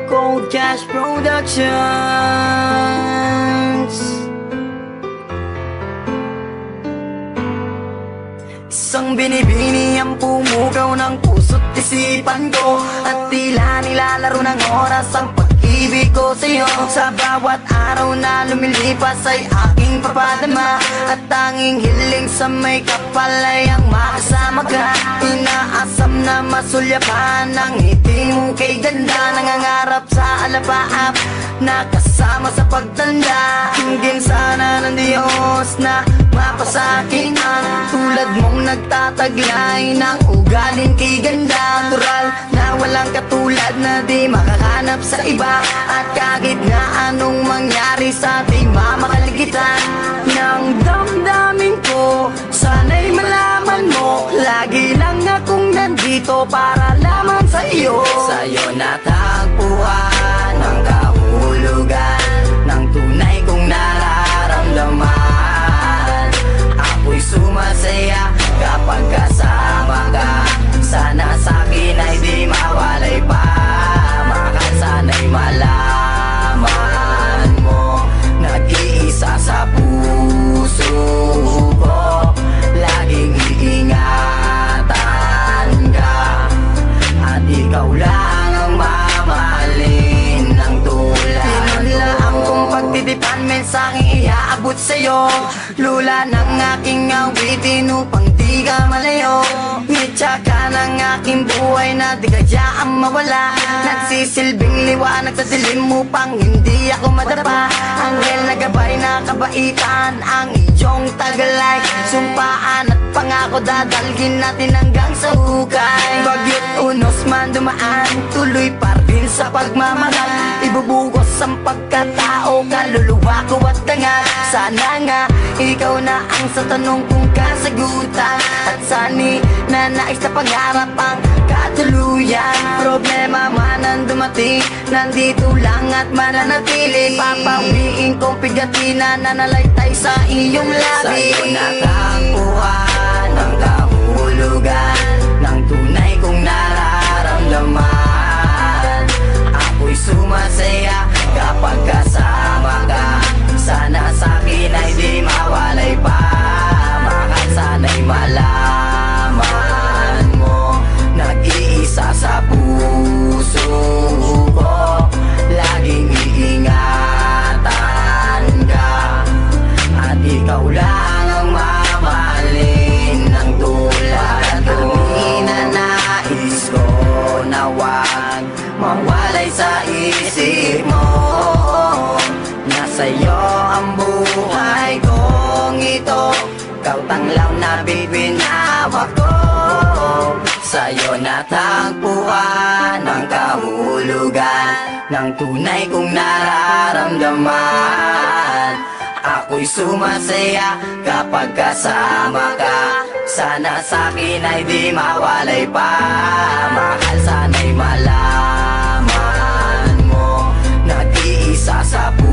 Gold Cash Productions. Isang binibini ang pumugaw ng puso't isipan ko, at tila nilalaro ng oras ang pag-ibig ko sa'yo. Sa bawat araw na lumilipas ay aking papadama, at tanging hiling sa may kapal ay ang makasama ka. Inaasam na masulyapan ang ngiti mo kay ganda, nangangarap sa alapaap na kasama sa pagtanda. Hingin sana ng Diyos na mapasakin ang tulad mong nagtataglay ng ugaling kay ganda. Natural na walang katulad na di makahanap sa iba, at kahit na anong mangyari sa ating mamakaligtan ng damdamin ko, sana'y malaman mo lagi lang akong nandito para lamang sa iyo. Sa'yo natagpuan ang kahulugan ng tunay kong nararamdaman. Ako'y sumasaya kapag kasama ka. Sana sa'kin ay di mawalay pa. Mahal, sana'y malaman mo, nag-iisa sa puso ko. Laging iingatan ka, at ikaw lang ang mamahalin ng tulad. Pinunlaan kong pagtitipan, mensaheng iaabot sa'yo. Lula ng aking awitin upang di ka malayo. Ngitsa ka ng aking buhay na di kayaang mawala. Nagsisilbing liwanag sa dilim upang hindi ako madapa. Anghel na gabay na kabaitan ang iyong tagalay. Sumpaan at pangako dadalhin natin hanggang sa hukay. Bagyo't unos man dumaan, tuloy pa rin sa pagmamahal. Ibubugos ang pagkatao, kaluluwa ko at dangal. Sana nga ikaw na ang sa tanong kong kasagutan, at sani na nais na pangarap ang katuluyan. Problema man ang dumating, nandito lang at mananatili. Papawiin kong pigatina na nalaytay sa iyong labi. Sa'yo natagpuan ang kahulugan ng tunay kong nararamdaman. Ako'y sumasaya kapag kasama ka. Sana sa'kin ay di mawalay pa. Mahal, sana'y malaman mo, nag-iisa sa puso ko. Laging iingatan ka, at ikaw lang ang mamahalin ng tulad ko. Inanais ko na wag mawalay sa isip mo, na sa'yo ang buhay kong ito. Ikaw tanglaw na bibinawak ko. Sa'yo natagpuan ang kahulugan ng tunay kong nararamdaman. Ako'y sumasaya kapag kasama ka. Sana sa'kin ay di mawalay pa. Mahal, sana'y malaman mo, nag-iisa sa puso